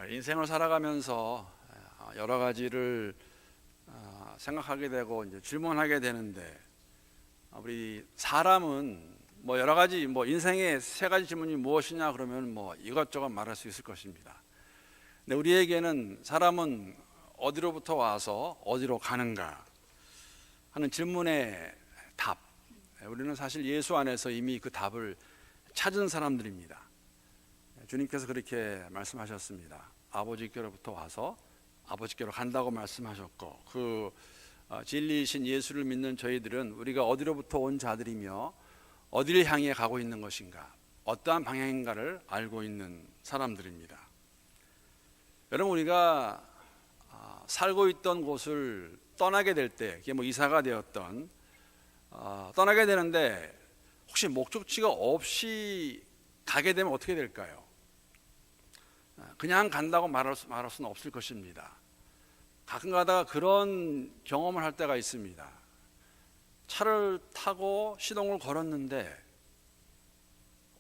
인생을 살아가면서 여러 가지를 생각하게 되고 이제 질문하게 되는데, 우리 사람은 여러 가지 인생의 세 가지 질문이 무엇이냐 그러면 이것저것 말할 수 있을 것입니다. 근데 우리에게는 사람은 어디로부터 와서 어디로 가는가 하는 질문의 답, 우리는 사실 예수 안에서 이미 그 답을 찾은 사람들입니다. 주님께서 그렇게 말씀하셨습니다. 아버지께로부터 와서 아버지께로 간다고 말씀하셨고, 그 진리이신 예수를 믿는 저희들은 우리가 어디로부터 온 자들이며 어디를 향해 가고 있는 것인가, 어떠한 방향인가를 알고 있는 사람들입니다. 여러분, 우리가 살고 있던 곳을 떠나게 될 때, 그게 이사가 되었던 떠나게 되는데 혹시 목적지가 없이 가게 되면 어떻게 될까요? 그냥 간다고 말할 수는 없을 것입니다. 가끔 가다가 그런 경험을 할 때가 있습니다. 차를 타고 시동을 걸었는데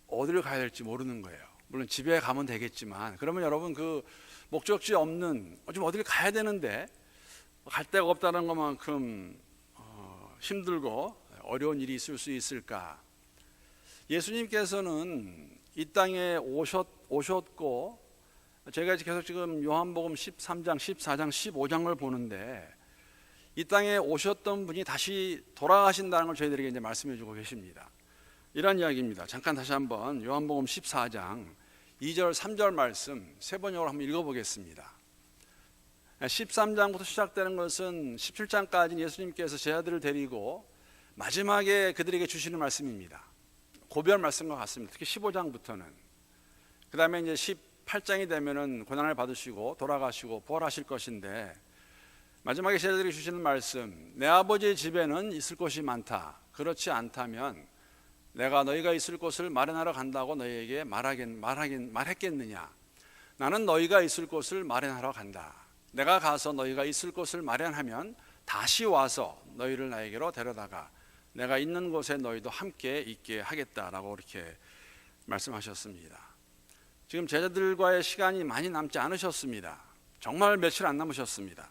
어디를 가야 될지 모르는 거예요. 물론 집에 가면 되겠지만, 그러면 여러분 그 목적지 없는, 좀 어디를 가야 되는데 갈 데가 없다는 것만큼 힘들고 어려운 일이 있을 수 있을까? 예수님께서는 이 땅에 오셨고, 저희가 계속 지금 요한복음 13장, 14장, 15장을 보는데 이 땅에 오셨던 분이 다시 돌아가신다는 걸 저희들에게 이제 말씀해 주고 계십니다. 이런 이야기입니다. 잠깐 다시 한번 요한복음 14장 2절, 3절 말씀 세 번역으로 한번 읽어보겠습니다. 13장부터 시작되는 것은 17장까지 예수님께서 제자들을 데리고 마지막에 그들에게 주시는 말씀입니다. 고별 말씀과 같습니다. 특히 15장부터는. 그 다음에 이제 18장이 되면은 고난을 받으시고 돌아가시고 부활하실 것인데, 마지막에 제자들이 주시는 말씀, 내 아버지의 집에는 있을 곳이 많다. 그렇지 않다면 내가 너희가 있을 곳을 마련하러 간다고 너희에게 말했겠느냐. 나는 너희가 있을 곳을 마련하러 간다. 내가 가서 너희가 있을 곳을 마련하면 다시 와서 너희를 나에게로 데려다가 내가 있는 곳에 너희도 함께 있게 하겠다라고 이렇게 말씀하셨습니다. 지금 제자들과의 시간이 많이 남지 않으셨습니다. 정말 며칠 안 남으셨습니다.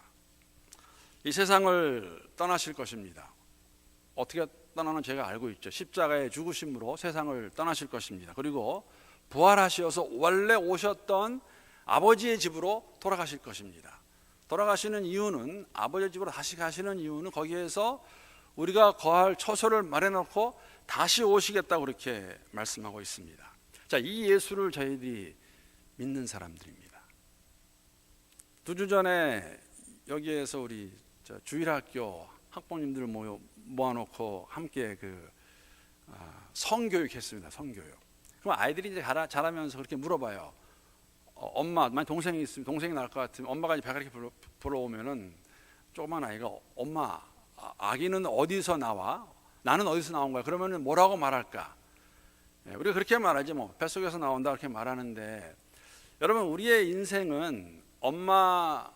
이 세상을 떠나실 것입니다. 어떻게 떠나는 제가 알고 있죠. 십자가의 죽으심으로 세상을 떠나실 것입니다. 그리고 부활하셔서 원래 오셨던 아버지의 집으로 돌아가실 것입니다. 돌아가시는 이유는, 아버지의 집으로 다시 가시는 이유는 거기에서 우리가 거할 처소를 마련해놓고 다시 오시겠다고 그렇게 말씀하고 있습니다. 자, 이 예수를 저희들이 믿는 사람들입니다. 2주 전에 여기에서 우리 주일학교 학부모님들 모아놓고 함께 성교육 했습니다. 성교육. 그럼 아이들이 이제 자라면서 그렇게 물어봐요. 엄마, 만약 동생이 있으면, 동생이 날 것 같으면 엄마가 이제 배가 이렇게 불러오면은 조그만 아이가, 엄마, 아기는 어디서 나와? 나는 어디서 나온 거야? 그러면은 뭐라고 말할까? 우리가 그렇게 말하지, 뱃속에서 나온다 그렇게 말하는데, 여러분, 우리의 인생은 엄마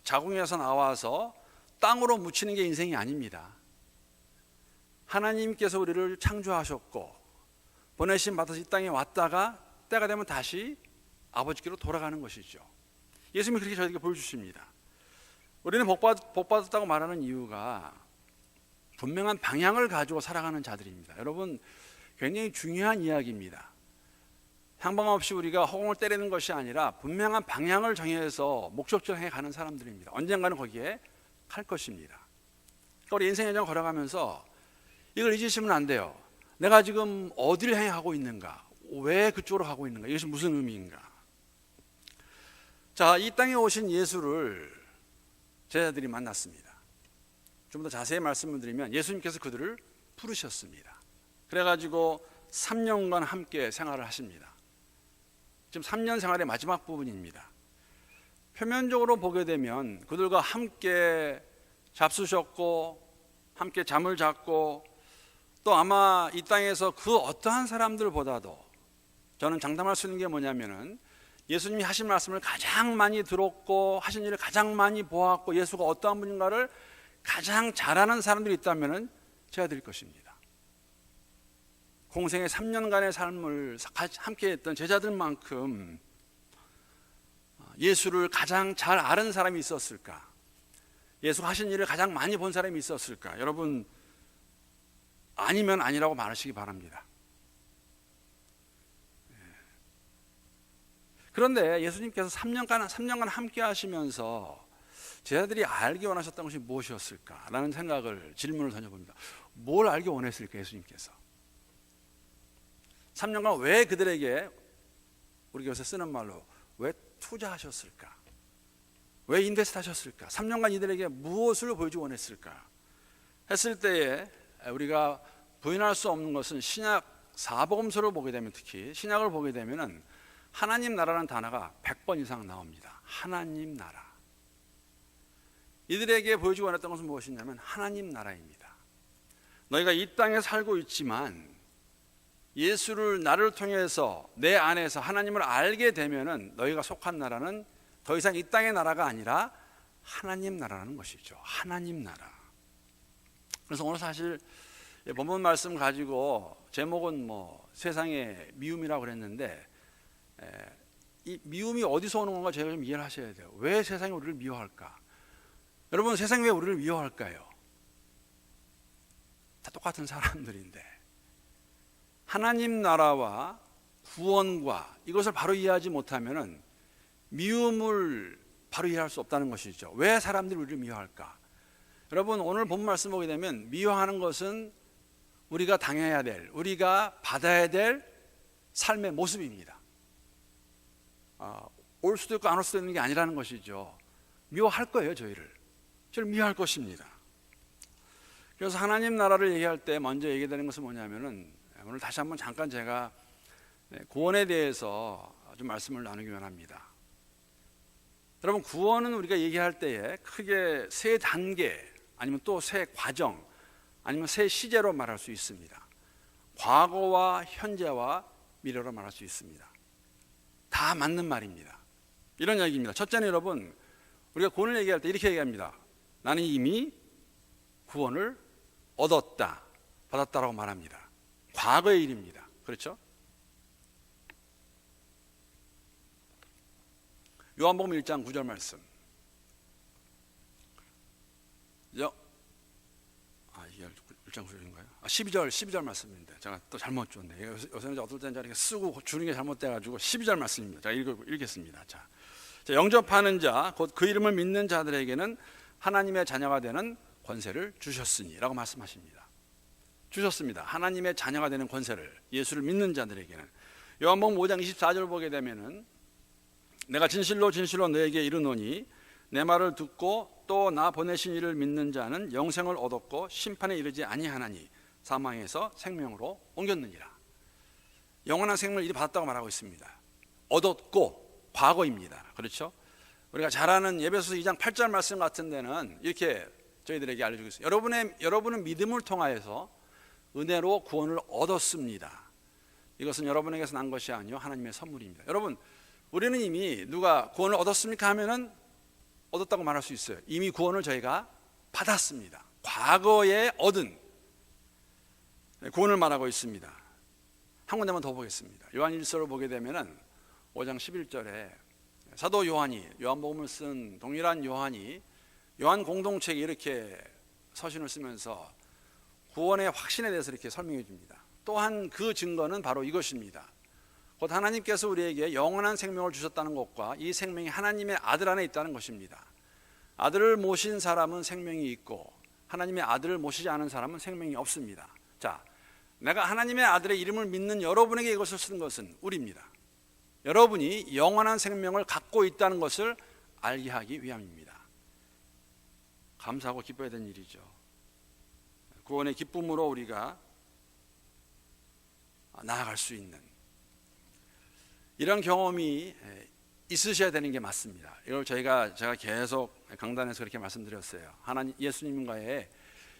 자궁에서 나와서 땅으로 묻히는 게 인생이 아닙니다. 하나님께서 우리를 창조하셨고 보내심 받아서 이 땅에 왔다가 때가 되면 다시 아버지께로 돌아가는 것이죠. 예수님이 그렇게 저희에게 보여주십니다. 우리는 복받았다고 말하는 이유가 분명한 방향을 가지고 살아가는 자들입니다. 여러분, 굉장히 중요한 이야기입니다. 향방 없이 우리가 허공을 때리는 것이 아니라 분명한 방향을 정해서 목적지를 향해 가는 사람들입니다. 언젠가는 거기에 갈 것입니다. 그러니까 우리 인생 여정 걸어가면서 이걸 잊으시면 안 돼요. 내가 지금 어디를 향해 가고 있는가? 왜 그쪽으로 가고 있는가? 이것이 무슨 의미인가? 자, 이 땅에 오신 예수를 제자들이 만났습니다. 좀 더 자세히 말씀을 드리면 예수님께서 그들을 부르셨습니다. 그래가지고 3년간 함께 생활을 하십니다. 지금 3년 생활의 마지막 부분입니다. 표면적으로 보게 되면 그들과 함께 잡수셨고 함께 잠을 잤고, 또 아마 이 땅에서 그 어떠한 사람들보다도 저는 장담할 수 있는 게 뭐냐면은 예수님이 하신 말씀을 가장 많이 들었고 하신 일을 가장 많이 보았고 예수가 어떠한 분인가를 가장 잘 아는 사람들이 있다면은 제가 드릴 것입니다. 공생의 3년간의 삶을 함께 했던 제자들만큼 예수를 가장 잘 아는 사람이 있었을까? 예수가 하신 일을 가장 많이 본 사람이 있었을까? 여러분, 아니면 아니라고 말하시기 바랍니다. 그런데 예수님께서 3년간 함께 하시면서 제자들이 알기 원하셨던 것이 무엇이었을까? 라는 질문을 던져봅니다. 뭘 알기 원했을까, 예수님께서? 3년간 왜 그들에게, 우리가 요새 쓰는 말로, 왜 투자하셨을까? 왜 인베스트 하셨을까? 3년간 이들에게 무엇을 보여주기 원했을까? 했을 때에 우리가 부인할 수 없는 것은 신약 사복음서를 보게 되면, 특히 신약을 보게 되면은 하나님 나라라는 단어가 100번 이상 나옵니다. 하나님 나라. 이들에게 보여주기 원했던 것은 무엇이냐면 하나님 나라입니다. 너희가 이 땅에 살고 있지만 예수를 나를 통해서 내 안에서 하나님을 알게 되면은 너희가 속한 나라는 더 이상 이 땅의 나라가 아니라 하나님 나라라는 것이죠. 하나님 나라. 그래서 오늘 사실 본문 말씀 가지고 제목은 세상의 미움이라고 그랬는데, 이 미움이 어디서 오는 건가 제가 좀 이해를 하셔야 돼요. 왜 세상이 우리를 미워할까? 여러분, 세상이 왜 우리를 미워할까요? 다 똑같은 사람들인데 하나님 나라와 구원과 이것을 바로 이해하지 못하면은 미움을 바로 이해할 수 없다는 것이죠. 왜 사람들이 우리를 미워할까? 여러분, 오늘 본 말씀 보게 되면 미워하는 것은 우리가 당해야 될, 우리가 받아야 될 삶의 모습입니다. 올 수도 있고 안 올 수도 있는 게 아니라는 것이죠. 미워할 거예요. 저희를 미워할 것입니다. 그래서 하나님 나라를 얘기할 때 먼저 얘기되는 것은 뭐냐면은, 오늘 다시 한번 잠깐 제가 구원에 대해서 좀 말씀을 나누기 원합니다. 여러분, 구원은 우리가 얘기할 때에 크게 세 단계, 아니면 또 세 과정, 아니면 세 시제로 말할 수 있습니다. 과거와 현재와 미래로 말할 수 있습니다. 다 맞는 말입니다. 이런 얘기입니다. 첫째는 여러분, 우리가 구원을 얘기할 때 이렇게 얘기합니다. 나는 이미 구원을 얻었다, 받았다라고 말합니다. 과거의 일입니다. 그렇죠? 요한복음 1장 9절 말씀. 이게 1장 9절인가요? 12절 말씀인데 제가 또 잘못 줬네. 요새는 어떨 때는 이렇게 쓰고 주는 게 잘못돼가지고 12절 말씀입니다. 제가 읽겠습니다. 자, 영접하는 자, 곧 그 이름을 믿는 자들에게는 하나님의 자녀가 되는 권세를 주셨으니라고 말씀하십니다. 주셨습니다. 하나님의 자녀가 되는 권세를 예수를 믿는 자들에게는. 요한복음 5장 24절 보게 되면은, 내가 진실로 너에게 이르노니 내 말을 듣고 또 나 보내신 이를 믿는 자는 영생을 얻었고 심판에 이르지 아니하나니 사망에서 생명으로 옮겼느니라. 영원한 생명을 이리 받았다고 말하고 있습니다. 얻었고, 과거입니다. 그렇죠? 우리가 잘 아는 에베소서 2장 8절 말씀 같은 데는 이렇게 저희들에게 알려주고 있어요. 여러분은 믿음을 통하여서 은혜로 구원을 얻었습니다. 이것은 여러분에게서 난 것이 아니요 하나님의 선물입니다. 여러분, 우리는 이미 누가 구원을 얻었습니까 하면은 얻었다고 말할 수 있어요. 이미 구원을 저희가 받았습니다. 과거에 얻은 구원을 말하고 있습니다. 한 군데만 더 보겠습니다. 요한일서를 보게 되면은 5장 11절에 사도 요한이, 요한복음을 쓴 동일한 요한이 요한 공동체에 이렇게 서신을 쓰면서 구원의 확신에 대해서 이렇게 설명해 줍니다. 또한 그 증거는 바로 이것입니다. 곧 하나님께서 우리에게 영원한 생명을 주셨다는 것과 이 생명이 하나님의 아들 안에 있다는 것입니다. 아들을 모신 사람은 생명이 있고 하나님의 아들을 모시지 않은 사람은 생명이 없습니다. 자, 내가 하나님의 아들의 이름을 믿는 여러분에게 이것을 쓰는 것은 우리입니다. 여러분이 영원한 생명을 갖고 있다는 것을 알게 하기 위함입니다. 감사하고 기뻐야 되는 일이죠. 구원의 기쁨으로 우리가 나아갈 수 있는 이런 경험이 있으셔야 되는 게 맞습니다. 이걸 제가 계속 강단에서 그렇게 말씀드렸어요. 예수님과의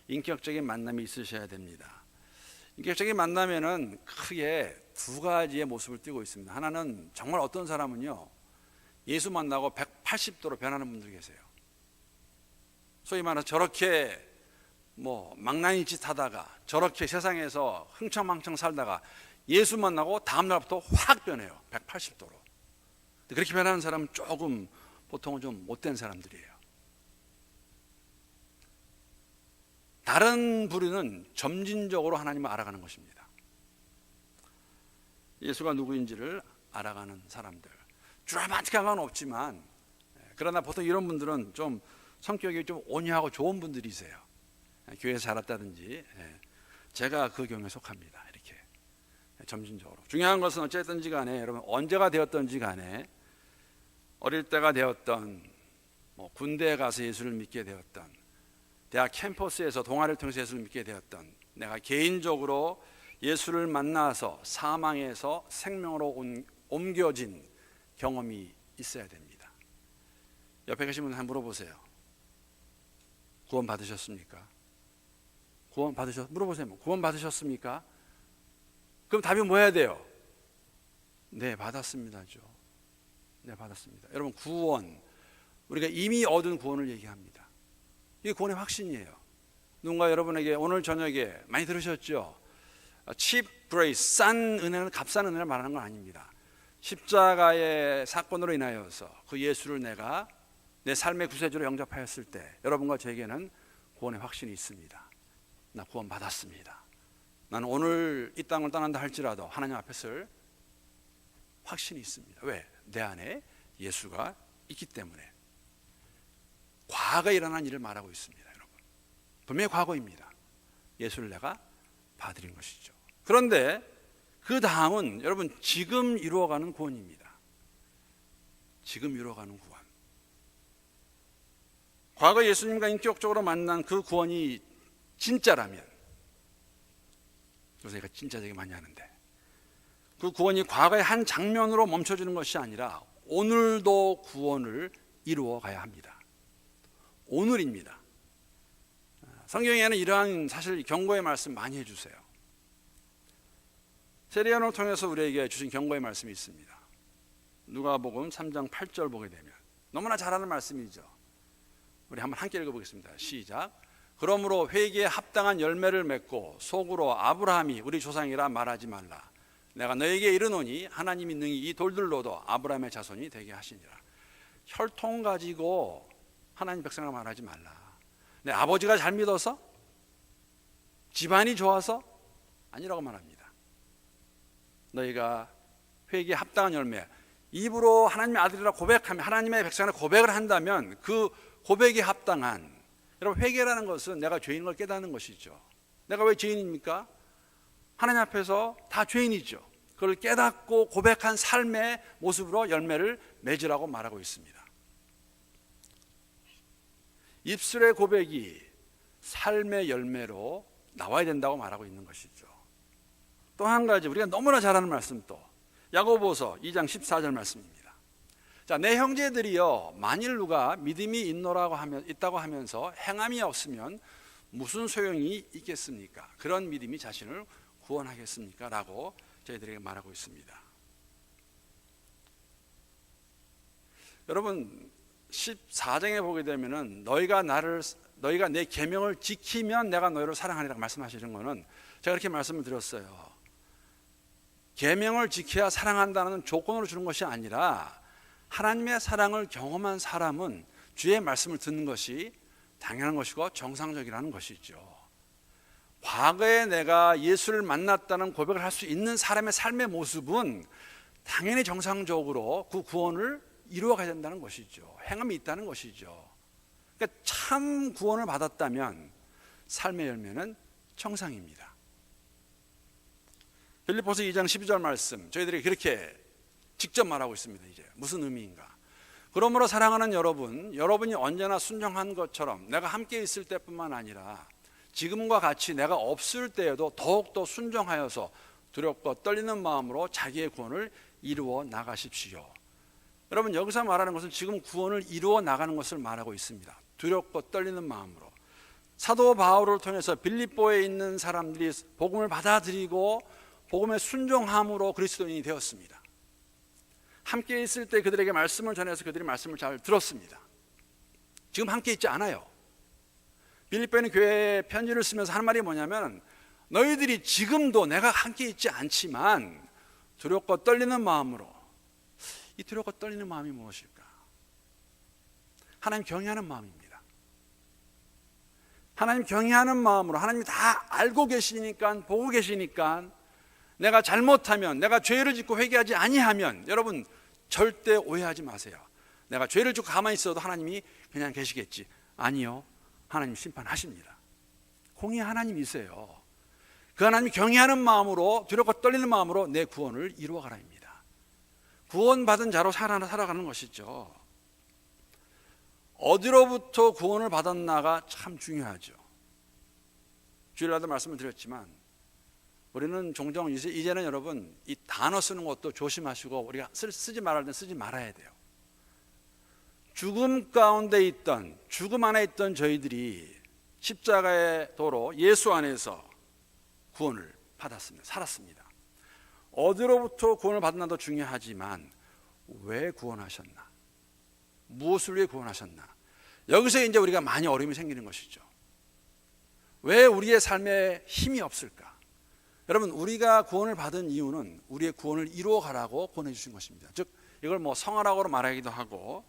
인격적인 만남이 있으셔야 됩니다. 인격적인 만남에는 크게 두 가지의 모습을 띠고 있습니다. 하나는 정말 어떤 사람은요, 예수 만나고 180도로 변하는 분들 계세요. 소위 말해서 저렇게 망나니 짓 하다가 저렇게 세상에서 흥청망청 살다가 예수 만나고 다음 날부터 확 변해요. 180도로. 그렇게 변하는 사람은 조금 보통은 좀 못된 사람들이에요. 다른 부류는 점진적으로 하나님을 알아가는 것입니다. 예수가 누구인지를 알아가는 사람들. 드라마틱한 건 없지만, 그러나 보통 이런 분들은 좀 성격이 좀 온유하고 좋은 분들이세요. 교회에서 자랐다든지. 제가 그 경우에 속합니다. 이렇게 점진적으로. 중요한 것은 어쨌든지 간에 여러분 언제가 되었든지 간에 어릴 때가 되었던, 군대에 가서 예수를 믿게 되었던, 대학 캠퍼스에서 동아리를 통해서 예수를 믿게 되었던, 내가 개인적으로 예수를 만나서 사망에서 생명으로 옮겨진 경험이 있어야 됩니다. 옆에 계신 분 한번 물어보세요. 구원 받으셨습니까? 물어보세요. 구원 받으셨습니까? 그럼 답이 뭐 해야 돼요? 네, 받았습니다죠. 네, 받았습니다. 여러분, 구원, 우리가 이미 얻은 구원을 얘기합니다. 이게 구원의 확신이에요. 누군가 여러분에게 오늘 저녁에 많이 들으셨죠? cheap grace, 싼 은혜는 값싼 은혜를 말하는 건 아닙니다. 십자가의 사건으로 인하여서 그 예수를 내가 내 삶의 구세주로 영접하였을 때 여러분과 저에게는 구원의 확신이 있습니다. 나 구원 받았습니다. 나는 오늘 이 땅을 떠난다 할지라도 하나님 앞에 설 확신이 있습니다. 왜? 내 안에 예수가 있기 때문에. 과거에 일어난 일을 말하고 있습니다. 여러분, 분명히 과거입니다. 예수를 내가 받아들인 것이죠. 그런데 그 다음은 여러분 지금 이루어가는 구원입니다. 지금 이루어가는 구원. 과거 예수님과 인격적으로 만난 그 구원이 진짜라면, 그래서 제가 진짜 되게 많이 하는데, 그 구원이 과거의 한 장면으로 멈춰지는 것이 아니라 오늘도 구원을 이루어 가야 합니다. 오늘입니다. 성경에는 이러한 사실 경고의 말씀 많이 해주세요. 세례요한을 통해서 우리에게 주신 경고의 말씀이 있습니다. 누가복음 3장 8절 보게 되면 너무나 잘 아는 말씀이죠. 우리 한번 함께 읽어보겠습니다. 시작. 그러므로 회개에 합당한 열매를 맺고 속으로 아브라함이 우리 조상이라 말하지 말라. 내가 너에게 이르노니 하나님이 능히 이 돌들로도 아브라함의 자손이 되게 하시니라. 혈통 가지고 하나님 백성이라 말하지 말라. 내 아버지가 잘 믿어서? 집안이 좋아서? 아니라고 말합니다. 너희가 회개에 합당한 열매, 입으로 하나님의 아들이라 고백하면, 하나님의 백성이라 고백을 한다면 그 고백에 합당한, 여러분 회개라는 것은 내가 죄인인 걸 깨닫는 것이죠. 내가 왜 죄인입니까? 하나님 앞에서 다 죄인이죠. 그걸 깨닫고 고백한 삶의 모습으로 열매를 맺으라고 말하고 있습니다. 입술의 고백이 삶의 열매로 나와야 된다고 말하고 있는 것이죠. 또 한 가지 우리가 너무나 잘 아는 말씀, 또 야고보서 2장 14절 말씀입니다. 자, 내 형제들이여, 만일 누가 믿음이 있다고 하면서 행함이 없으면 무슨 소용이 있겠습니까? 그런 믿음이 자신을 구원하겠습니까? 라고 저희들에게 말하고 있습니다. 여러분 14장에 보게 되면은 너희가 내 계명을 지키면 내가 너희를 사랑하리라고 말씀하시는 것은, 제가 이렇게 말씀을 드렸어요. 계명을 지켜야 사랑한다는 조건으로 주는 것이 아니라 하나님의 사랑을 경험한 사람은 주의 말씀을 듣는 것이 당연한 것이고 정상적이라는 것이죠. 과거에 내가 예수를 만났다는 고백을 할 수 있는 사람의 삶의 모습은 당연히 정상적으로 그 구원을 이루어가야 된다는 것이죠. 행함이 있다는 것이죠. 그러니까 참 구원을 받았다면 삶의 열매는 정상입니다. 빌립보서 2장 12절 말씀, 저희들이 그렇게 직접 말하고 있습니다. 이제 무슨 의미인가? 그러므로 사랑하는 여러분이 언제나 순종한 것처럼 내가 함께 있을 때뿐만 아니라 지금과 같이 내가 없을 때에도 더욱더 순종하여서 두렵고 떨리는 마음으로 자기의 구원을 이루어 나가십시오. 여러분, 여기서 말하는 것은 지금 구원을 이루어 나가는 것을 말하고 있습니다. 두렵고 떨리는 마음으로. 사도 바울을 통해서 빌립보에 있는 사람들이 복음을 받아들이고 복음에 순종함으로 그리스도인이 되었습니다. 함께 있을 때 그들에게 말씀을 전해서 그들이 말씀을 잘 들었습니다. 지금 함께 있지 않아요. 빌립보에 있는 교회에 편지를 쓰면서 하는 말이 뭐냐면, 너희들이 지금도 내가 함께 있지 않지만 두렵고 떨리는 마음으로 이 두렵고 떨리는 마음이 무엇일까? 하나님 경외하는 마음입니다. 하나님 경외하는 마음으로, 하나님이 다 알고 계시니까, 보고 계시니까 내가 잘못하면, 내가 죄를 짓고 회개하지 아니하면, 여러분 절대 오해하지 마세요. 내가 죄를 짓고 가만히 있어도 하나님이 그냥 계시겠지. 아니요, 하나님 심판하십니다. 공의 하나님이세요. 그 하나님이 경외하는 마음으로, 두렵고 떨리는 마음으로 내 구원을 이루어가라입니다. 구원받은 자로 살아가는 것이죠. 어디로부터 구원을 받았나가 참 중요하죠. 주일날도 말씀을 드렸지만 우리는 종종 이제는 여러분 이 단어 쓰는 것도 조심하시고 우리가 쓰지 말아야 될 때 쓰지 말아야 돼요. 죽음 가운데 있던, 죽음 안에 있던 저희들이 십자가의 도로 예수 안에서 구원을 받았습니다. 살았습니다. 어디로부터 구원을 받았나도 중요하지만 왜 구원하셨나? 무엇을 위해 구원하셨나? 여기서 이제 우리가 많이 어려움이 생기는 것이죠. 왜 우리의 삶에 힘이 없을까? 여러분, 우리가 구원을 받은 이유는 우리의 구원을 이루어가라고 보내주신 것입니다. 즉 이걸 뭐 성화라고 말하기도 하고,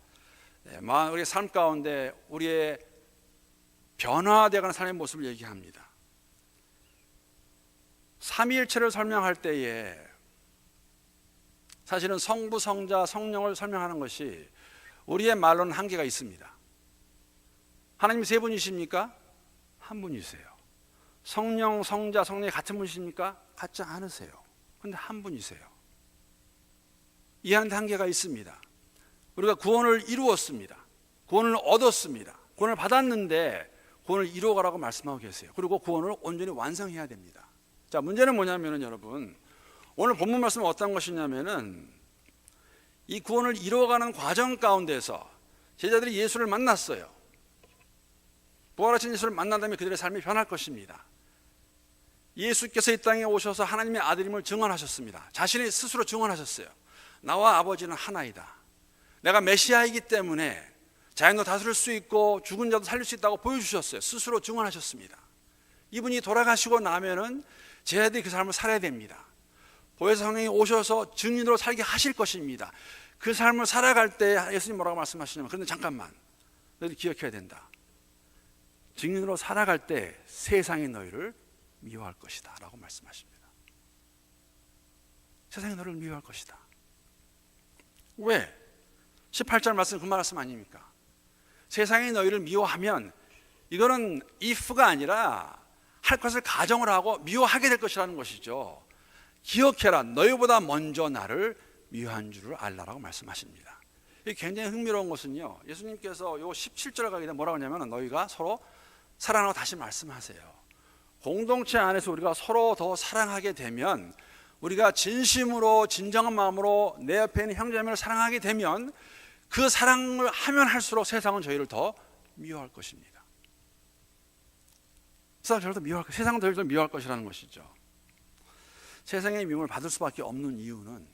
우리의 삶 가운데 우리의 변화되어가는 삶의 모습을 얘기합니다. 삼위일체를 설명할 때에 사실은 성부, 성자, 성령을 설명하는 것이 우리의 말로는 한계가 있습니다. 하나님 세 분이십니까? 한 분이세요. 성령, 성자, 성령이 같은 분이십니까? 같지 않으세요. 그런데 한 분이세요. 이해하는 한계가 있습니다. 우리가 구원을 이루었습니다. 구원을 얻었습니다. 구원을 받았는데 구원을 이루어가라고 말씀하고 계세요. 그리고 구원을 온전히 완성해야 됩니다. 자, 문제는 뭐냐면은 여러분, 오늘 본문 말씀은 어떤 것이냐면은 이 구원을 이루어가는 과정 가운데서 제자들이 예수를 만났어요. 부활하신 예수를 만난 다음에 그들의 삶이 변할 것입니다. 예수께서 이 땅에 오셔서 하나님의 아들임을 증언하셨습니다. 자신이 스스로 증언하셨어요. 나와 아버지는 하나이다. 내가 메시아이기 때문에 자연도 다스릴 수 있고 죽은 자도 살릴 수 있다고 보여주셨어요. 스스로 증언하셨습니다. 이분이 돌아가시고 나면은 제자들이 그 삶을 살아야 됩니다. 보혜사 성령이 오셔서 증인으로 살게 하실 것입니다. 그 삶을 살아갈 때 예수님 뭐라고 말씀하시냐면, 그런데 잠깐만, 너희들 기억해야 된다. 증인으로 살아갈 때 세상이 너희를 미워할 것이다 라고 말씀하십니다. 세상이 너를 미워할 것이다. 왜? 18절 말씀 그 말씀 아닙니까? 세상이 너희를 미워하면 이거는 if가 아니라 할 것을 가정을 하고 미워하게 될 것이라는 것이죠. 기억해라, 너희보다 먼저 나를 미워한 줄을 알라라고 말씀하십니다. 이게 굉장히 흥미로운 것은요, 예수님께서 요 17절에 가게 되면 뭐라고 하냐면, 너희가 서로 사랑하고 다시 말씀하세요. 공동체 안에서 우리가 서로 더 사랑하게 되면, 우리가 진심으로 진정한 마음으로 내 옆에 있는 형제자매를 사랑하게 되면 그 사랑을 하면 할수록 세상은 저희를 더 미워할 것입니다. 세상은 저희를 더 미워할 것이라는 것이죠. 세상의 미움을 받을 수밖에 없는 이유는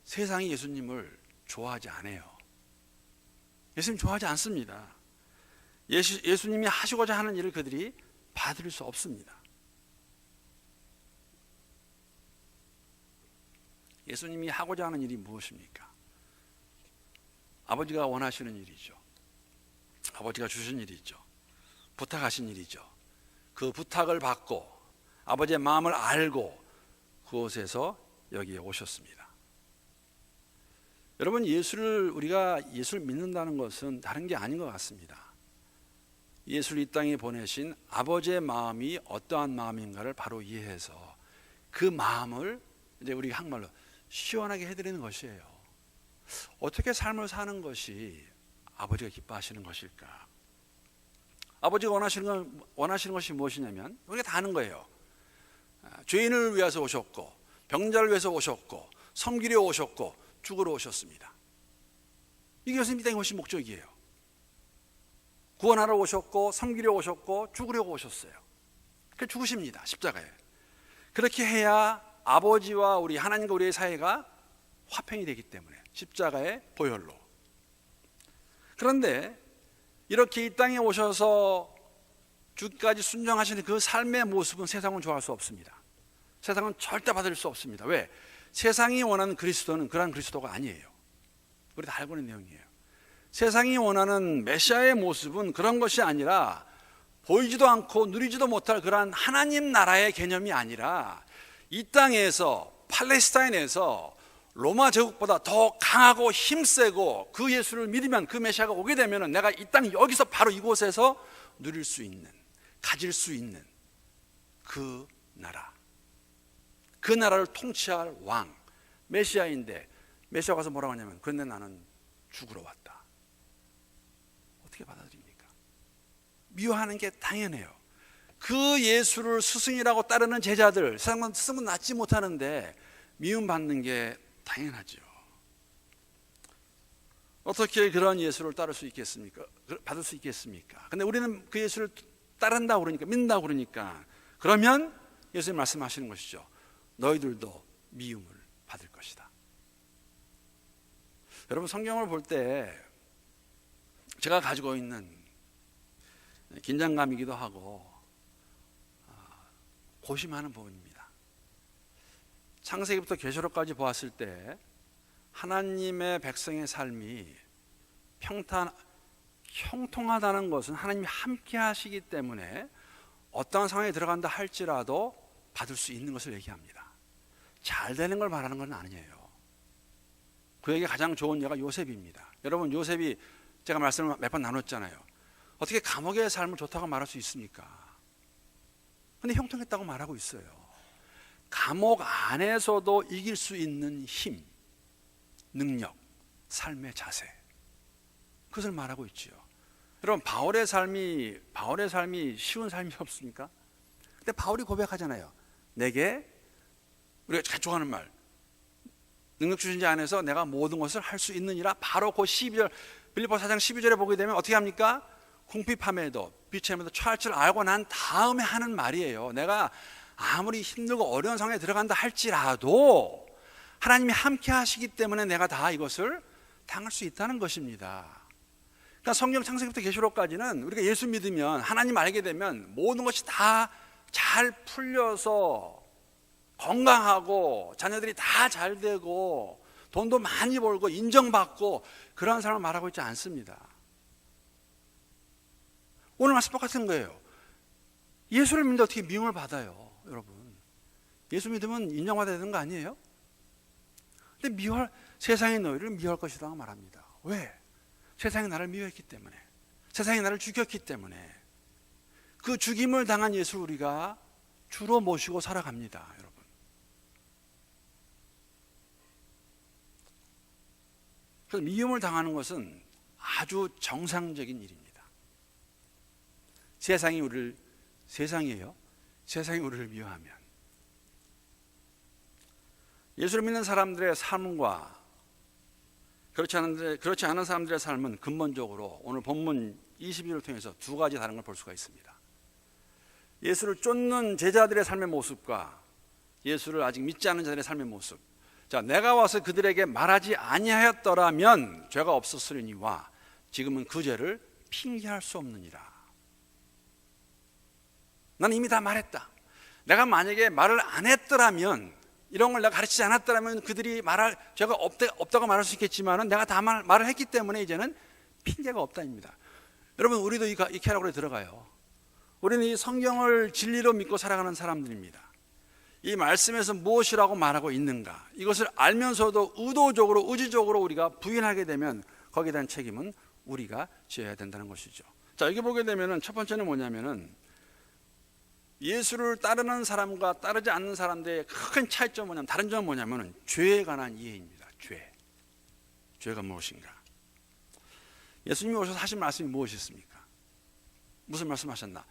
세상이 예수님을 좋아하지 않아요. 예수님 좋아하지 않습니다. 예수님이 하시고자 하는 일을 그들이 받을 수 없습니다. 예수님이 하고자 하는 일이 무엇입니까? 아버지가 원하시는 일이죠. 아버지가 주신 일이죠. 부탁하신 일이죠. 그 부탁을 받고 아버지의 마음을 알고 그곳에서 여기에 오셨습니다. 여러분, 우리가 예수를 믿는다는 것은 다른 게 아닌 것 같습니다. 예수를 이 땅에 보내신 아버지의 마음이 어떠한 마음인가를 바로 이해해서 그 마음을 이제 우리 한말로 시원하게 해드리는 것이에요. 어떻게 삶을 사는 것이 아버지가 기뻐하시는 것일까? 아버지가 원하시는 것이 무엇이냐면 우리가 다 아는 거예요. 죄인을 위해서 오셨고, 병자를 위해서 오셨고, 섬기려 오셨고, 죽으러 오셨습니다. 이게 예수님 이 땅에 오신 목적이에요. 구원하러 오셨고, 섬기려 오셨고, 죽으려고 오셨어요. 그 죽으십니다, 십자가에. 그렇게 해야 아버지와 우리 하나님과 우리의 사이가 화평이 되기 때문에 십자가의 보혈로. 그런데 이렇게 이 땅에 오셔서 주까지 순종하시는 그 삶의 모습은 세상은 좋아할 수 없습니다. 세상은 절대 받을 수 없습니다. 왜? 세상이 원하는 그리스도는 그러한 그리스도가 아니에요. 우리 다 알고 있는 내용이에요. 세상이 원하는 메시아의 모습은 그런 것이 아니라 보이지도 않고 누리지도 못할 그러한 하나님 나라의 개념이 아니라 이 땅에서 팔레스타인에서 로마 제국보다 더 강하고 힘세고 그 예수를 믿으면 그 메시아가 오게 되면 내가 이 땅 여기서 바로 이곳에서 누릴 수 있는, 가질 수 있는 그 나라, 그 나라를 통치할 왕 메시아인데, 메시아가 가서 뭐라고 하냐면 그런데 나는 죽으러 왔다. 어떻게 받아들입니까? 미워하는 게 당연해요. 그 예수를 스승이라고 따르는 제자들, 세상은 스승은 낳지 못하는데 미움받는 게 당연하죠. 어떻게 그런 예수를 따를 수 있겠습니까? 받을 수 있겠습니까? 근데 우리는 그 예수를 따른다고 그러니까, 믿는다고 그러니까, 그러면 예수님 말씀하시는 것이죠. 너희들도 미움을 받을 것이다. 여러분, 성경을 볼 때 제가 가지고 있는 긴장감이기도 하고 고심하는 부분입니다. 창세기부터 계시록까지 보았을 때 하나님의 백성의 삶이 형통하다는 것은 하나님이 함께 하시기 때문에 어떠한 상황에 들어간다 할지라도 받을 수 있는 것을 얘기합니다. 잘 되는 걸 말하는 건 아니에요. 그에게 가장 좋은 예가 요셉입니다. 여러분, 요셉이 제가 말씀을 몇 번 나눴잖아요. 어떻게 감옥의 삶을 좋다고 말할 수 있습니까? 근데 형통했다고 말하고 있어요. 감옥 안에서도 이길 수 있는 힘, 능력, 삶의 자세, 그것을 말하고 있지요. 여러분, 바울의 삶이 쉬운 삶이 없습니까? 근데 바울이 고백하잖아요. 내게, 우리가 잘 좋아하는 말, 능력 주신 자 안에서 내가 모든 것을 할 수 있느니라. 바로 그 12절, 빌립보서 4장 12절에 보게 되면 어떻게 합니까? 궁핍함에도 비참에도 처할 줄 알고 난 다음에 하는 말이에요. 내가 아무리 힘들고 어려운 상황에 들어간다 할지라도 하나님이 함께 하시기 때문에 내가 다 이것을 당할 수 있다는 것입니다. 그러니까 성경 창세기부터 계시록까지는 우리가 예수 믿으면, 하나님 알게 되면 모든 것이 다 잘 풀려서 건강하고 자녀들이 다 잘 되고 돈도 많이 벌고 인정받고 그러한 사람을 말하고 있지 않습니다. 오늘 말씀 똑같은 거예요. 예수를 믿는데 어떻게 미움을 받아요, 여러분? 예수 믿으면 인정받아야 되는 거 아니에요? 근데 세상이 너희를 미워할 것이라고 말합니다. 왜? 세상이 나를 미워했기 때문에, 세상이 나를 죽였기 때문에. 그 죽임을 당한 예수를 우리가 주로 모시고 살아갑니다, 여러분. 그래서 미움을 당하는 것은 아주 정상적인 일입니다. 세상이 우리를 미워하면, 예수를 믿는 사람들의 삶과 그렇지 않은 사람들의 삶은 근본적으로 오늘 본문 22절을 통해서 두 가지 다른 걸 볼 수가 있습니다. 예수를 쫓는 제자들의 삶의 모습과 예수를 아직 믿지 않는 자들의 삶의 모습. 자, 내가 와서 그들에게 말하지 아니하였더라면 죄가 없었으리니와 지금은 그 죄를 핑계할 수 없느니라. 나는 이미 다 말했다. 내가 만약에 말을 안 했더라면, 이런 걸 내가 가르치지 않았더라면 그들이 죄가 없다고 말할 수 있겠지만 내가 다 말을 했기 때문에 이제는 핑계가 없다입니다. 여러분, 우리도 이 캐러고리에 들어가요. 우리는 이 성경을 진리로 믿고 살아가는 사람들입니다. 이 말씀에서 무엇이라고 말하고 있는가, 이것을 알면서도 의지적으로 우리가 부인하게 되면 거기에 대한 책임은 우리가 져야 된다는 것이죠. 자, 여기 보게 되면 첫 번째는 뭐냐면은 예수를 따르는 사람과 따르지 않는 사람들의 큰 차이점은 뭐냐면, 다른 점은 뭐냐면은 죄에 관한 이해입니다. 죄가 무엇인가? 예수님이 오셔서 하신 말씀이 무엇이었습니까? 무슨 말씀하셨나?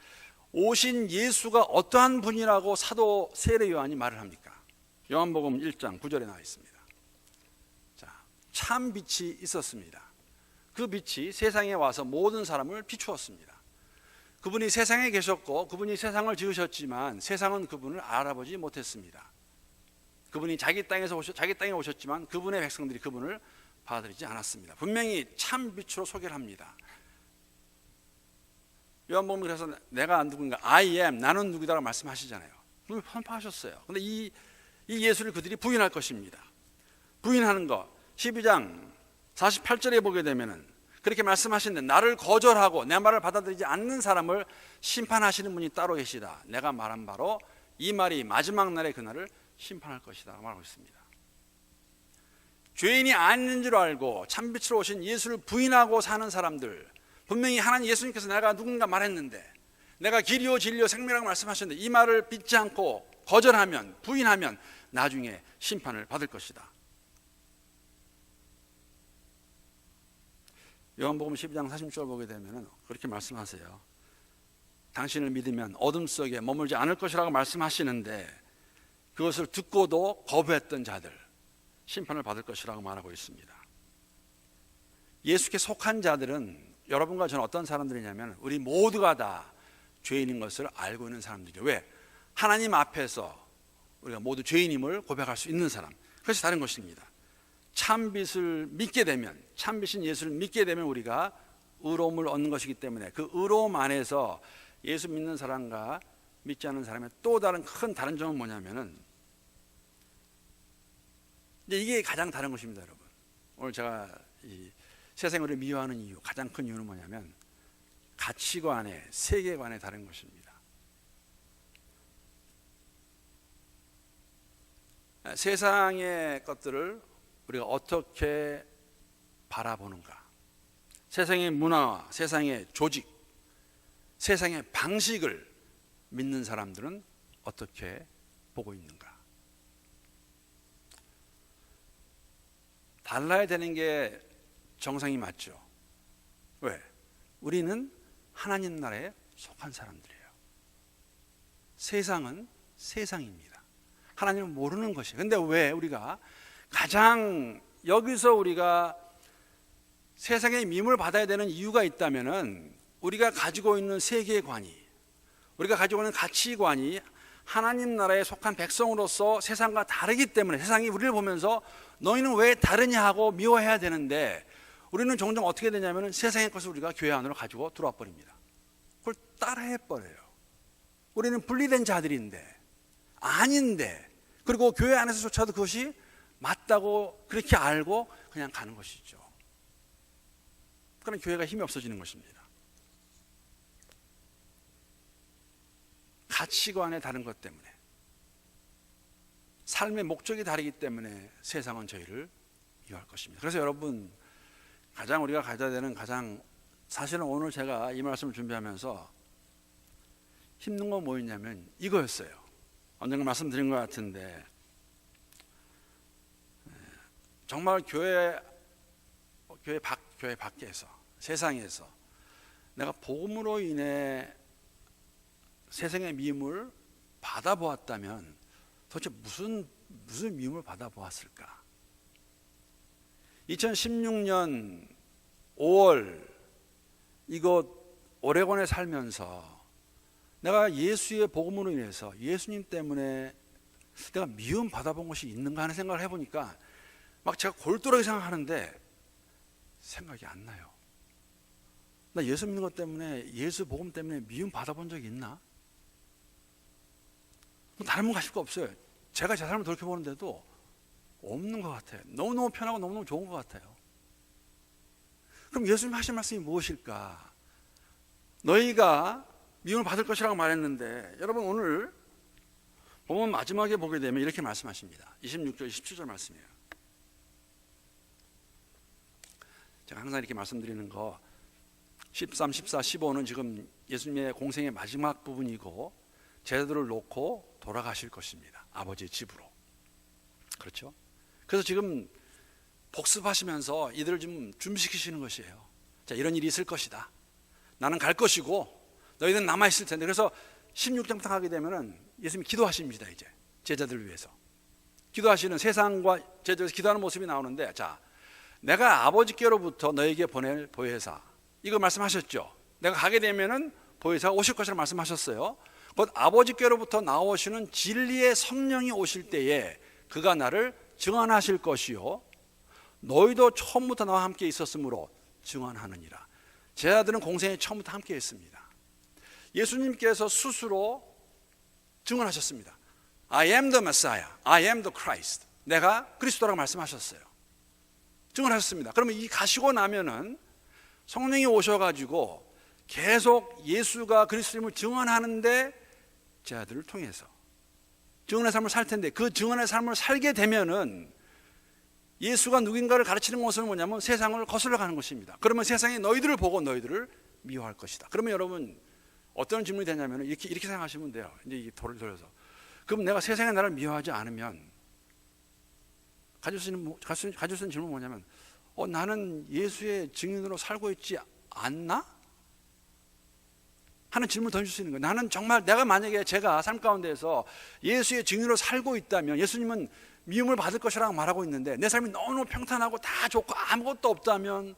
오신 예수가 어떠한 분이라고 사도 세례 요한이 말을 합니까? 요한복음 1장 9절에 나와 있습니다. 자, 참 빛이 있었습니다. 그 빛이 세상에 와서 모든 사람을 비추었습니다. 그분이 세상에 계셨고 그분이 세상을 지으셨지만 세상은 그분을 알아보지 못했습니다. 그분이 자기 땅에 오셨지만 그분의 백성들이 그분을 받아들이지 않았습니다. 분명히 참 빛으로 소개를 합니다. 요한복음, 그래서 내가 누군가, I am, 나는 누구다라고 말씀하시잖아요. 그걸 선포하셨어요. 근데 이 이 예수를 그들이 부인할 것입니다. 부인하는 것 12장 48절에 보게 되면은 그렇게 말씀하시는데, 나를 거절하고 내 말을 받아들이지 않는 사람을 심판하시는 분이 따로 계시다. 내가 말한 바로 이 말이 마지막 날에 그날을 심판할 것이다 말하고 있습니다. 죄인이 아닌 줄 알고 참빛으로 오신 예수를 부인하고 사는 사람들, 분명히 하나님 예수님께서 내가 누군가 말했는데, 내가 길이요 진리요 생명이라고 말씀하셨는데 이 말을 믿지 않고 거절하면, 부인하면 나중에 심판을 받을 것이다. 요한복음 12장 46절 보게 되면 그렇게 말씀하세요. 당신을 믿으면 어둠 속에 머물지 않을 것이라고 말씀하시는데, 그것을 듣고도 거부했던 자들 심판을 받을 것이라고 말하고 있습니다. 예수께 속한 자들은 여러분과 저는 어떤 사람들이냐면, 우리 모두가 다 죄인인 것을 알고 있는 사람들이에요. 왜? 하나님 앞에서 우리가 모두 죄인임을 고백할 수 있는 사람. 그것이 다른 것입니다. 참빛을 믿게 되면, 참빛인 예수를 믿게 되면 우리가 의로움을 얻는 것이기 때문에, 그 의로움 안에서 예수 믿는 사람과 믿지 않는 사람의 또 다른 큰 다른 점은 뭐냐면은, 이제 이게 가장 다른 것입니다, 여러분. 오늘 제가 이 세상을 미워하는 이유, 가장 큰 이유는 뭐냐면 가치관의, 세계관의 다른 것입니다. 세상의 것들을 우리가 어떻게 바라보는가, 세상의 문화와 세상의 조직, 세상의 방식을 믿는 사람들은 어떻게 보고 있는가. 달라야 되는 게 정상이 맞죠. 왜? 우리는 하나님 나라에 속한 사람들이에요. 세상은 세상입니다. 하나님은 모르는 것이에요. 근데 왜 우리가 가장 여기서 우리가 세상의 미움을 받아야 되는 이유가 있다면은, 우리가 가지고 있는 세계관이, 우리가 가지고 있는 가치관이 하나님 나라에 속한 백성으로서 세상과 다르기 때문에, 세상이 우리를 보면서 너희는 왜 다르냐 하고 미워해야 되는데, 우리는 종종 어떻게 되냐면 세상의 것을 우리가 교회 안으로 가지고 들어와 버립니다. 그걸 따라해 버려요. 우리는 분리된 자들인데, 아닌데, 그리고 교회 안에서조차도 그것이 맞다고 그렇게 알고 그냥 가는 것이죠. 그러나 교회가 힘이 없어지는 것입니다. 가치관의 다른 것 때문에, 삶의 목적이 다르기 때문에 세상은 저희를 미워할 것입니다. 그래서 여러분, 가장 우리가 가져야 되는, 사실은 오늘 제가 이 말씀을 준비하면서 힘든 건 뭐였냐면 이거였어요. 언젠가 말씀드린 것 같은데, 정말 교회 밖에서, 세상에서 내가 복음으로 인해 세상의 미움을 받아보았다면 도대체 무슨 미움을 받아보았을까? 2016년 5월 이곳 오레곤에 살면서 내가 예수의 복음으로 인해서, 예수님 때문에 내가 미움 받아본 것이 있는가 하는 생각을 해보니까 막 제가 골똘하게 생각하는데 생각이 안 나요. 나 예수 믿는 것 때문에, 예수 복음 때문에 미움 받아본 적이 있나? 다른 분 가실 거 없어요. 제가 제 삶을 돌이켜보는데도 없는 것 같아요. 너무너무 편하고 너무너무 좋은 것 같아요. 그럼 예수님 하신 말씀이 무엇일까? 너희가 미움을 받을 것이라고 말했는데, 여러분 오늘 보면 마지막에 보게 되면 이렇게 말씀하십니다. 26절 27절 말씀이에요. 제가 항상 이렇게 말씀드리는 거, 13, 14, 15는 지금 예수님의 공생의 마지막 부분이고 제자들을 놓고 돌아가실 것입니다. 아버지의 집으로. 그렇죠? 그래서 지금 복습하시면서 이들을 좀 준비시키시는 것이에요. 자, 이런 일이 있을 것이다. 나는 갈 것이고 너희는 남아있을 텐데. 그래서 16장부터 하게 되면은 예수님이 기도하십니다. 이제 제자들을 위해서 기도하시는, 세상과 제자들에서 기도하는 모습이 나오는데, 자, 내가 아버지께로부터 너에게 보낼 보혜사, 이거 말씀하셨죠. 내가 가게 되면은 보혜사가 오실 것이라고 말씀하셨어요. 곧 아버지께로부터 나오시는 진리의 성령이 오실 때에 그가 나를 증언하실 것이요, 너희도 처음부터 나와 함께 있었으므로 증언하느니라. 제자들은 공생의 처음부터 함께 했습니다. 예수님께서 스스로 증언하셨습니다. I am the Messiah, I am the Christ. 내가 그리스도라고 말씀하셨어요. 증언하셨습니다. 그러면 이 가시고 나면은 성령이 오셔가지고 계속 예수가 그리스도임을 증언하는데 제 아들을 통해서 증언의 삶을 살 텐데, 그 증언의 삶을 살게 되면은 예수가 누군가를 가르치는 것은 뭐냐면 세상을 거슬러 가는 것입니다. 그러면 세상이 너희들을 보고 너희들을 미워할 것이다. 그러면 여러분 어떤 질문이 되냐면 이렇게 생각하시면 돼요. 이제 이 돌을 돌려서, 그럼 내가 세상이 나를 미워하지 않으면 가질 수 있는 질문은 뭐냐면 나는 예수의 증인으로 살고 있지 않나? 하는 질문을 던질 수 있는 거예요. 나는 정말 내가 만약에 제가 삶 가운데에서 예수의 증인으로 살고 있다면 예수님은 미움을 받을 것이라고 말하고 있는데 내 삶이 너무너무 평탄하고 다 좋고 아무것도 없다면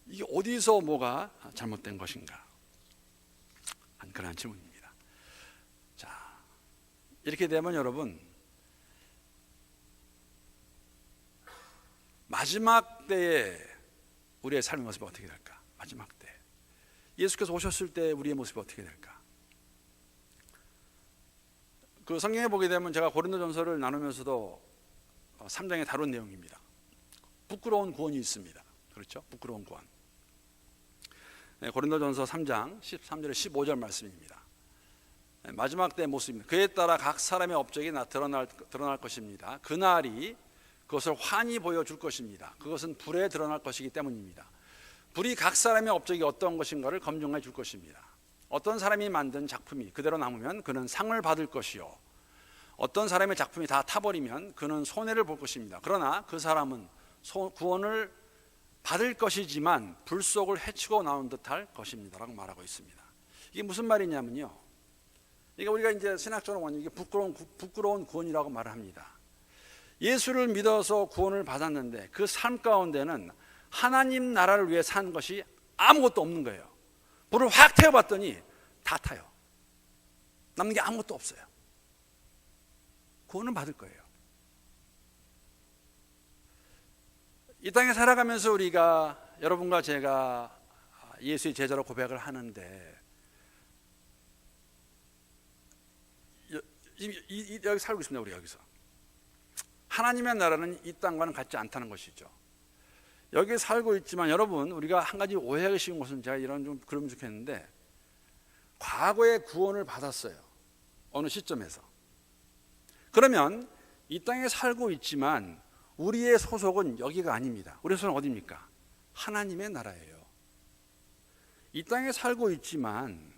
이게 어디서 뭐가 잘못된 것인가? 그런 질문입니다. 자, 이렇게 되면 여러분 마지막 때에 우리의 삶의 모습이 어떻게 될까? 마지막 때 예수께서 오셨을 때 우리의 모습이 어떻게 될까? 그 성경에 보게 되면 제가 고린도전서를 나누면서도 3장에 다룬 내용입니다. 부끄러운 구원이 있습니다. 그렇죠? 부끄러운 구원. 네, 고린도전서 3장 13절에 15절 말씀입니다. 네, 마지막 때의 모습입니다. 그에 따라 각 사람의 업적이 드러날 것입니다. 그날이 그것을 환히 보여줄 것입니다. 그것은 불에 드러날 것이기 때문입니다. 불이 각 사람의 업적이 어떤 것인가를 검증해 줄 것입니다. 어떤 사람이 만든 작품이 그대로 남으면 그는 상을 받을 것이요, 어떤 사람의 작품이 다 타버리면 그는 손해를 볼 것입니다. 그러나 그 사람은 구원을 받을 것이지만 불 속을 헤치고 나온 듯할 것입니다 라고 말하고 있습니다. 이게 무슨 말이냐면요, 이게 우리가 이제 신학적으로 보면 이게 부끄러운 구원이라고 말을 합니다. 예수를 믿어서 구원을 받았는데 그 삶 가운데는 하나님 나라를 위해 산 것이 아무것도 없는 거예요. 불을 확 태워봤더니 다 타요. 남는 게 아무것도 없어요. 구원은 받을 거예요. 이 땅에 살아가면서 우리가, 여러분과 제가 예수의 제자로 고백을 하는데 여기 살고 있습니다. 우리 여기서 하나님의 나라는 이 땅과는 같지 않다는 것이죠. 여기 살고 있지만 여러분, 우리가 한 가지 오해하기 쉬운 것은, 제가 이런 좀 그러면 좋겠는데, 과거에 구원을 받았어요. 어느 시점에서. 그러면 이 땅에 살고 있지만 우리의 소속은 여기가 아닙니다. 우리의 소속은 어디입니까? 하나님의 나라예요. 이 땅에 살고 있지만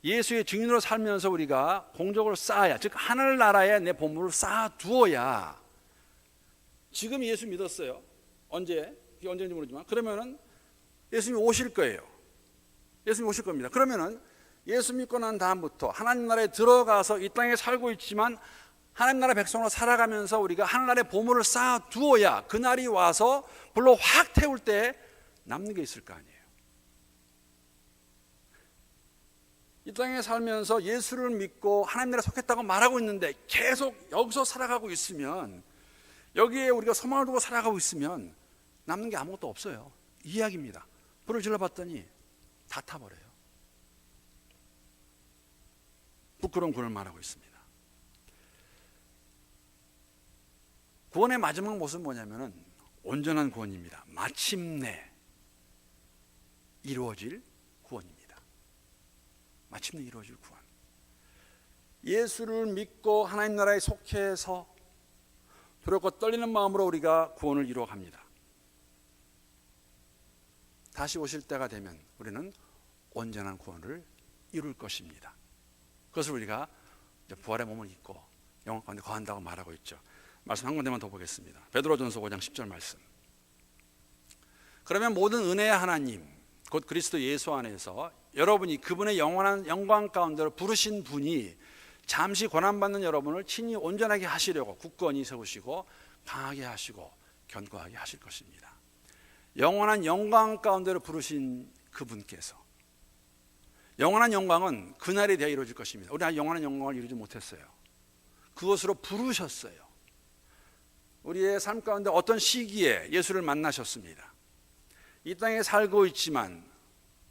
예수의 증인으로 살면서 우리가 공적을 쌓아야, 즉 하늘나라에 내 보물을 쌓아두어야, 지금 예수 믿었어요. 이게 언제인지 모르지만, 그러면은 예수님이 오실 거예요. 예수님이 오실 겁니다. 그러면은 예수 믿고 난 다음부터 하나님 나라에 들어가서 이 땅에 살고 있지만 하나님 나라 백성으로 살아가면서 우리가 하늘나라의 보물을 쌓아두어야 그날이 와서 불로 확 태울 때 남는 게 있을 거 아니에요. 이 땅에 살면서 예수를 믿고 하나님 나라에 속했다고 말하고 있는데 계속 여기서 살아가고 있으면, 여기에 우리가 소망을 두고 살아가고 있으면 남는 게 아무것도 없어요. 이 이야기입니다. 불을 질러봤더니 다 타버려요. 부끄러운 구원을 말하고 있습니다. 구원의 마지막 모습은 뭐냐면은 온전한 구원입니다. 마침내 이루어질 구원입니다. 마침내 이루어질 구원. 예수를 믿고 하나님 나라에 속해서 두렵고 떨리는 마음으로 우리가 구원을 이루어갑니다. 다시 오실 때가 되면 우리는 온전한 구원을 이룰 것입니다. 그것을 우리가 부활의 몸을 입고 영원 가운데 거한다고 말하고 있죠. 말씀 한 군데만 더 보겠습니다. 베드로전서 5장 10절 말씀. 그러면 모든 은혜의 하나님, 곧 그리스도 예수 안에서 여러분이 그분의 영원한 영광 가운데로 부르신 분이 잠시 고난받는 여러분을 친히 온전하게 하시려고 굳건히 세우시고 강하게 하시고 견고하게 하실 것입니다. 영원한 영광 가운데로 부르신 그분께서, 영원한 영광은 그날이 되어 이루어질 것입니다. 우리가 영원한 영광을 이루지 못했어요. 그것으로 부르셨어요. 우리의 삶 가운데 어떤 시기에 예수를 만나셨습니다. 이 땅에 살고 있지만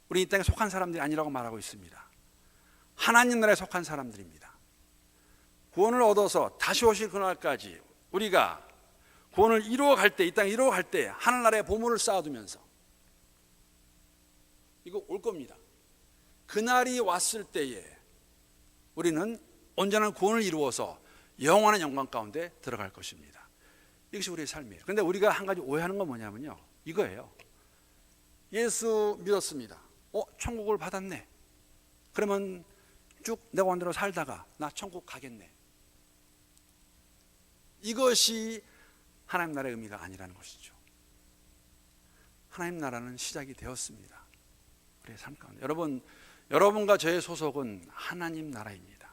우리 이 땅에 속한 사람들이 아니라고 말하고 있습니다. 하나님 나라에 속한 사람들입니다. 구원을 얻어서 다시 오실 그날까지 우리가 구원을 이루어 갈 때, 이 땅에 이루어 갈 때 하늘나라의 보물을 쌓아두면서 이거 올 겁니다. 그날이 왔을 때에 우리는 온전한 구원을 이루어서 영원한 영광 가운데 들어갈 것입니다. 이것이 우리의 삶이에요. 그런데 우리가 한 가지 오해하는 건 뭐냐면요, 이거예요. 예수 믿었습니다. 천국을 받았네. 그러면 쭉 내가 원대로 살다가 나 천국 가겠네. 이것이 하나님 나라의 의미가 아니라는 것이죠. 하나님 나라는 시작이 되었습니다. 우리의 삶 가운데. 여러분과 저의 소속은 하나님 나라입니다.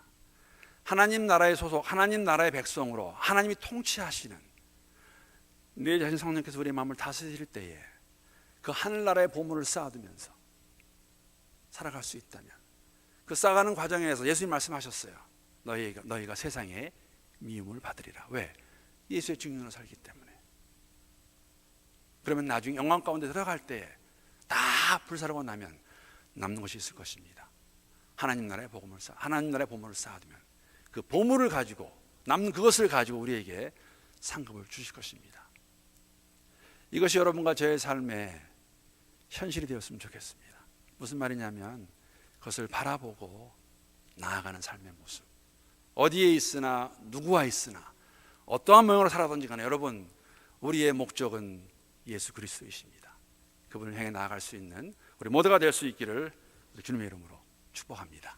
하나님 나라의 소속, 하나님 나라의 백성으로 하나님이 통치하시는 내 자신 성령께서 우리의 마음을 다스릴 때에 그 하늘나라의 보물을 쌓아두면서 살아갈 수 있다면, 그 쌓아가는 과정에서 예수님 말씀하셨어요. 너희가 세상에 미움을 받으리라. 왜? 예수의 증인으로 살기 때문에. 그러면 나중에 영광 가운데 들어갈 때에 다 불사르고 나면 남는 것이 있을 것입니다. 하나님 나라의 보물을 쌓아두면 그 보물을 가지고, 남는 그것을 가지고 우리에게 상급을 주실 것입니다. 이것이 여러분과 저의 삶의 현실이 되었으면 좋겠습니다. 무슨 말이냐면 그것을 바라보고 나아가는 삶의 모습. 어디에 있으나 누구와 있으나 어떠한 모양으로 살아든지 간에 여러분, 우리의 목적은 예수 그리스도이십니다. 그분을 향해 나아갈 수 있는 우리 모두가 될 수 있기를 주님의 이름으로 축복합니다.